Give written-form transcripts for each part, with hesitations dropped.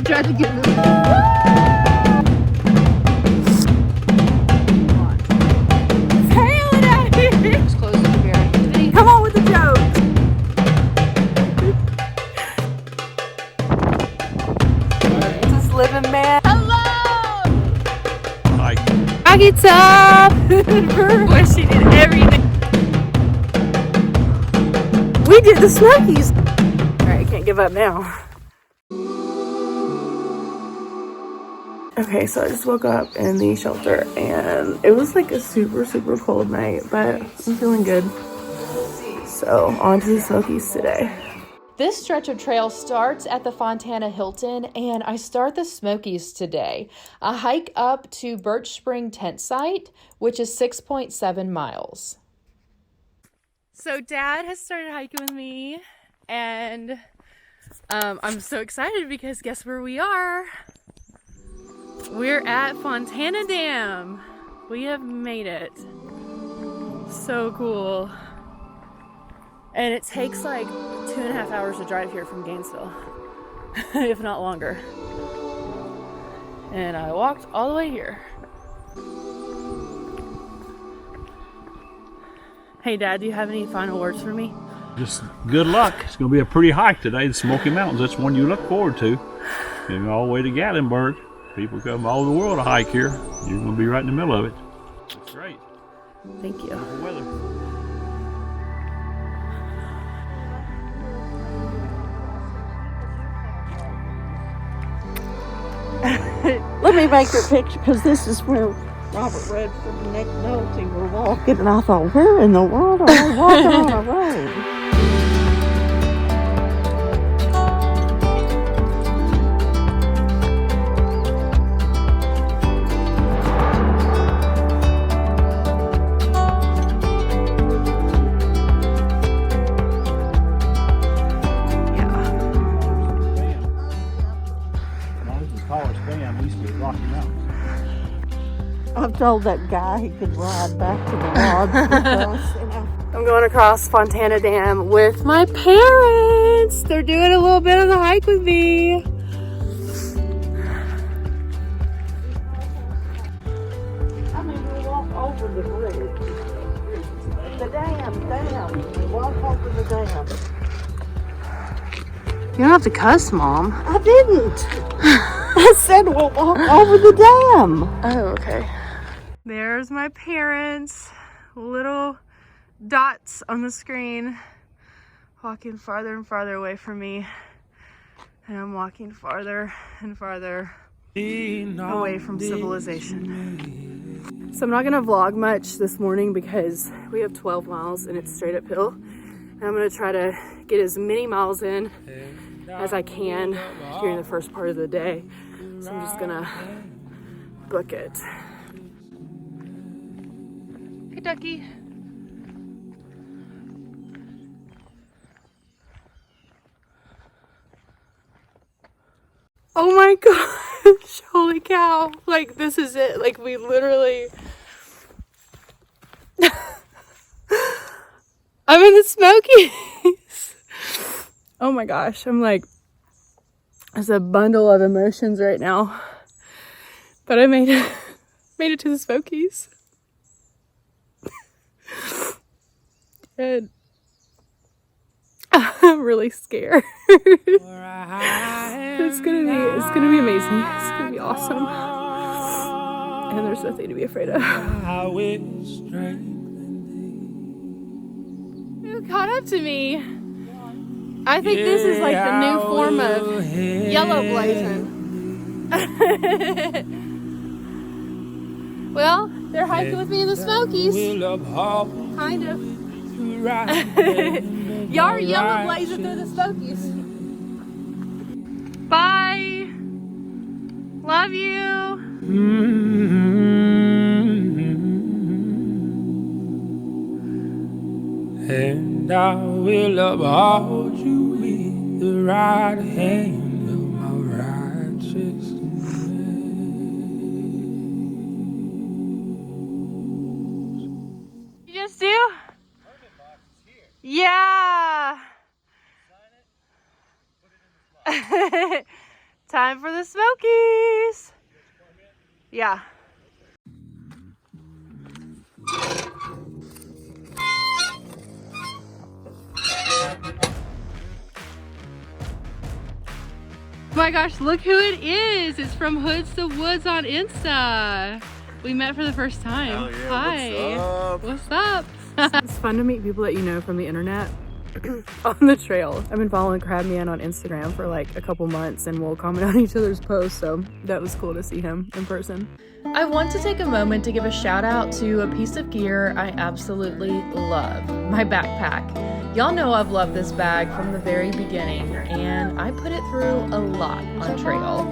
tried to get moving. It's hailing out here. It's close to the bear. Come on with the jokes. This is living man. Hello. Hi. I get up. Where she did everything. We did the Smokies. All right, can't give up now. Okay, so I just woke up in the shelter and it was like a super cold night, but I'm feeling good. So on to the Smokies today. This stretch of trail starts at the Fontana Hilton, and I start the Smokies today. A hike up to Birch Spring Tent Site, which is 6.7 miles. So Dad has started hiking with me, and I'm so excited because guess where we are? We're at Fontana Dam. We have made it. So cool. And it takes like 2.5 hours to drive here from Gainesville, if not longer. And I walked all the way here. Hey Dad, do you have any final words for me? Just good luck. It's going to be a pretty hike today, the Smoky Mountains. That's one you look forward to. Going all the way to Gatlinburg. People come all over the world to hike here. You're going to be right in the middle of it. It's great. Thank you. Beautiful weather. Let me make your picture, because this is where Robert Redford and Nick Nolte were walking, and I thought, where in the world are they walking on a road? I've told that guy he could ride back to the lodge with us. You know. I'm going across Fontana Dam with my parents. They're doing a little bit of the hike with me. I mean, we walk over the bridge. The dam. We walk over the dam. You don't have to cuss, Mom. I didn't. I said we'll walk over the dam. Oh, okay. There's my parents, little dots on the screen, walking farther and farther away from me. And I'm walking farther and farther away from civilization. So I'm not gonna vlog much this morning because we have 12 miles and it's straight uphill. And I'm gonna try to get as many miles in as I can during the first part of the day. So I'm just gonna book it. Hey, Ducky. Oh my gosh, holy cow. Like, this is it. Like, we literally... I'm in the Smokies. Oh my gosh, I'm like, there's a bundle of emotions right now. But I made it to the Smokies. And I'm really scared. It's gonna be amazing. It's gonna be awesome. And there's nothing to be afraid of. You caught up to me. I think this is like the new form of yellow blazing. Well, they're hiking with me in the Smokies. Kind of. Y'all are yellow blazing through the Smokies. Bye. Love you. And I will uphold you with the right hand of my righteousness. You just do? Yeah. Time for the Smokies. Yeah. Oh my gosh, look who it is. It's from Hoods to Woods on Insta. We met for the first time. Hell yeah, Hi. What's up? It's fun to meet people that you know from the internet on the trail. I've been following Crabman on Instagram for like a couple months and we'll comment on each other's posts, so that was cool to see him in person. I want to take a moment to give a shout out to a piece of gear I absolutely love, my backpack. Y'all know I've loved this bag from the very beginning, and I put it through a lot on trail.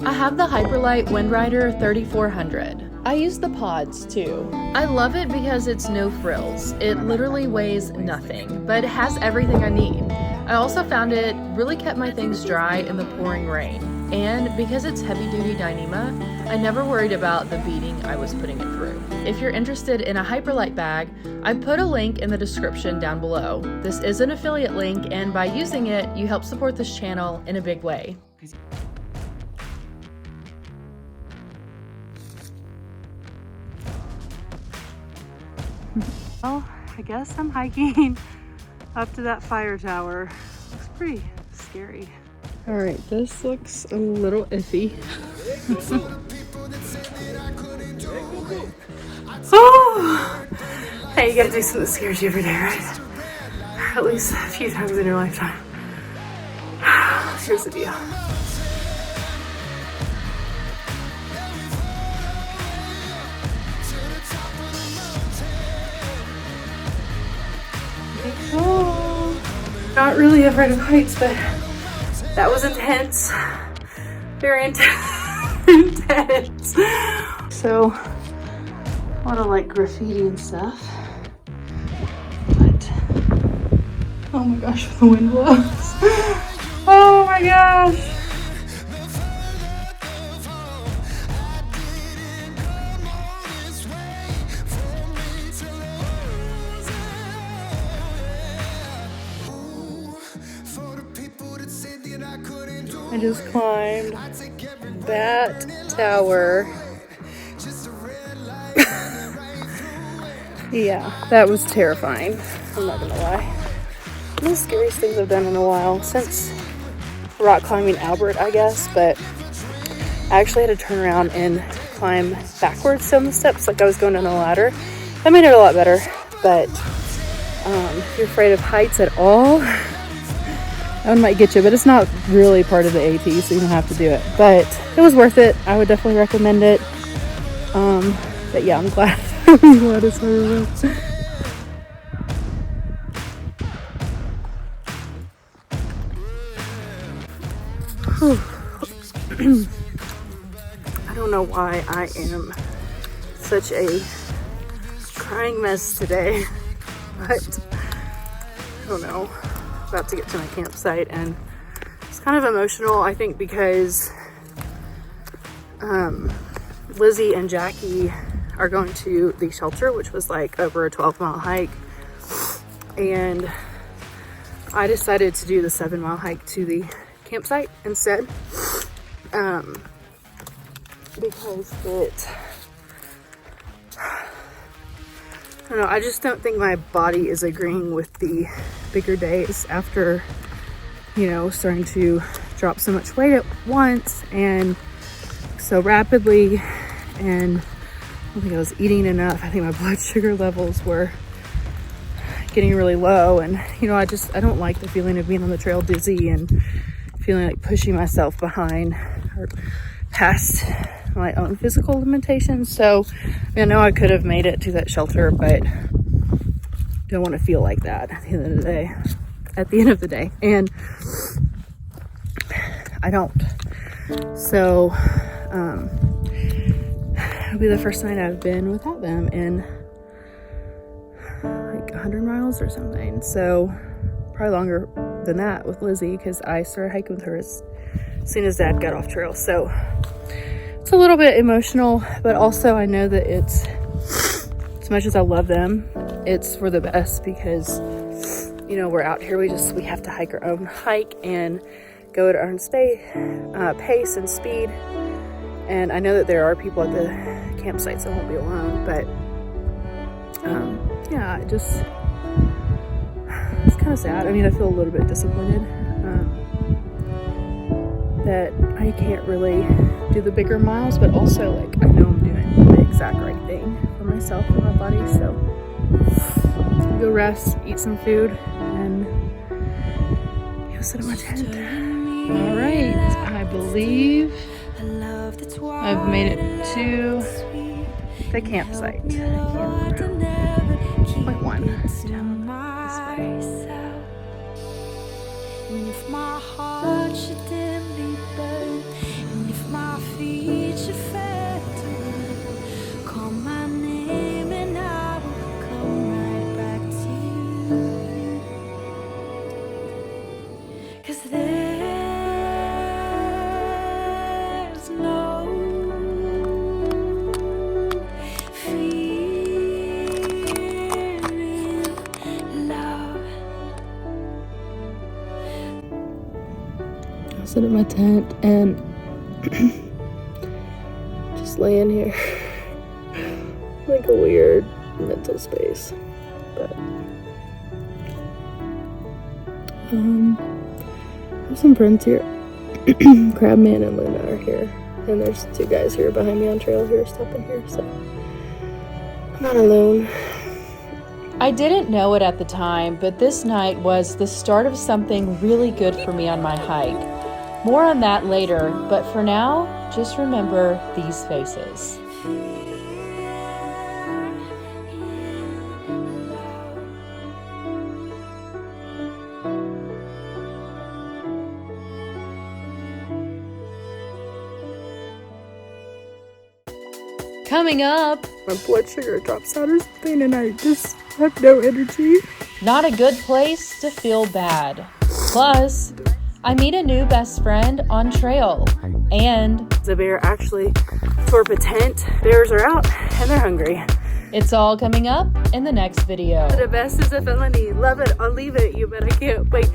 I have the Hyperlite Windrider 3400. I use the pods too. I love it because it's no frills. It literally weighs nothing, but it has everything I need. I also found it really kept my things dry in the pouring rain. And because it's heavy-duty Dyneema, I never worried about the beating I was putting it through. If you're interested in a Hyperlite bag, I put a link in the description down below. This is an affiliate link, and by using it, you help support this channel in a big way. Well, I guess I'm hiking up to that fire tower. Looks pretty scary. All right, this looks a little iffy. Oh! Hey, you gotta do something that scares you every day, right? At least a few times in your lifetime. Here's the deal. Oh, not really afraid of heights, but that was intense. Very intense. So, a lot of like graffiti and stuff. But, oh my gosh, the wind blows. Oh my gosh. I just climbed that tower. Yeah, that was terrifying. I'm not gonna lie. One of the scariest things I've done in a while since rock climbing Albert, I guess, but I actually had to turn around and climb backwards down the steps like I was going down a ladder. That made it a lot better, but if you're afraid of heights at all, that one might get you, but it's not really part of the AT, so you don't have to do it. But it was worth it. I would definitely recommend it. But yeah, I'm glad. I'm glad it's over. I don't know why I am such a crying mess today, but I don't know. About to get to my campsite, and it's kind of emotional, I think, because Lizzie and Jackie are going to the shelter, which was like over a 12-mile hike, and I decided to do the 7-mile hike to the campsite instead, because I don't know, I just don't think my body is agreeing with the bigger days after, you know, starting to drop so much weight at once and so rapidly, and I don't think I was eating enough. I think my blood sugar levels were getting really low, and you know, I don't like the feeling of being on the trail dizzy and feeling like pushing myself behind or past my own physical limitations. So I know I could have made it to that shelter, but don't want to feel like that at the end of the day. And I don't. So it'll be the first night I've been without them in like 100 miles or something. So probably longer than that with Lizzie, because I started hiking with her as soon as Dad got off trail. So it's a little bit emotional, but also I know that it's, as much as I love them, it's for the best, because you know, we're out here, we have to hike our own hike and go at our own pace and speed. And I know that there are people at the campsite, so I won't be alone, but yeah, it's kind of sad. I mean, I feel a little bit disappointed that I can't really do the bigger miles, but also like I know I'm doing the exact right thing for myself and my body. So I'm gonna go rest, eat some food, and go sit in my tent. All right, I believe I've made it to The campsite. point one. And if my heart should dimly burn, and if my feet should falter, call my name and I will come right back to you. 'Cause there's no fear in love. I'll sit in my tent and just laying here. Like a weird mental space. But I have some friends here. Crabman and Luna are here. And there's 2 guys here behind me on trail here, stopping here, so I'm not alone. I didn't know it at the time, but this night was the start of something really good for me on my hike. More on that later, but for now, just remember these faces. Coming up, My blood sugar drops out or something and I just have no energy. not a good place to feel bad. Plus, I meet a new best friend on trail. And The bear actually tore up a tent. Bears are out and they're hungry. it's all coming up in the next video. The best is a felony. Love it. I'll leave it. You bet I can't wait.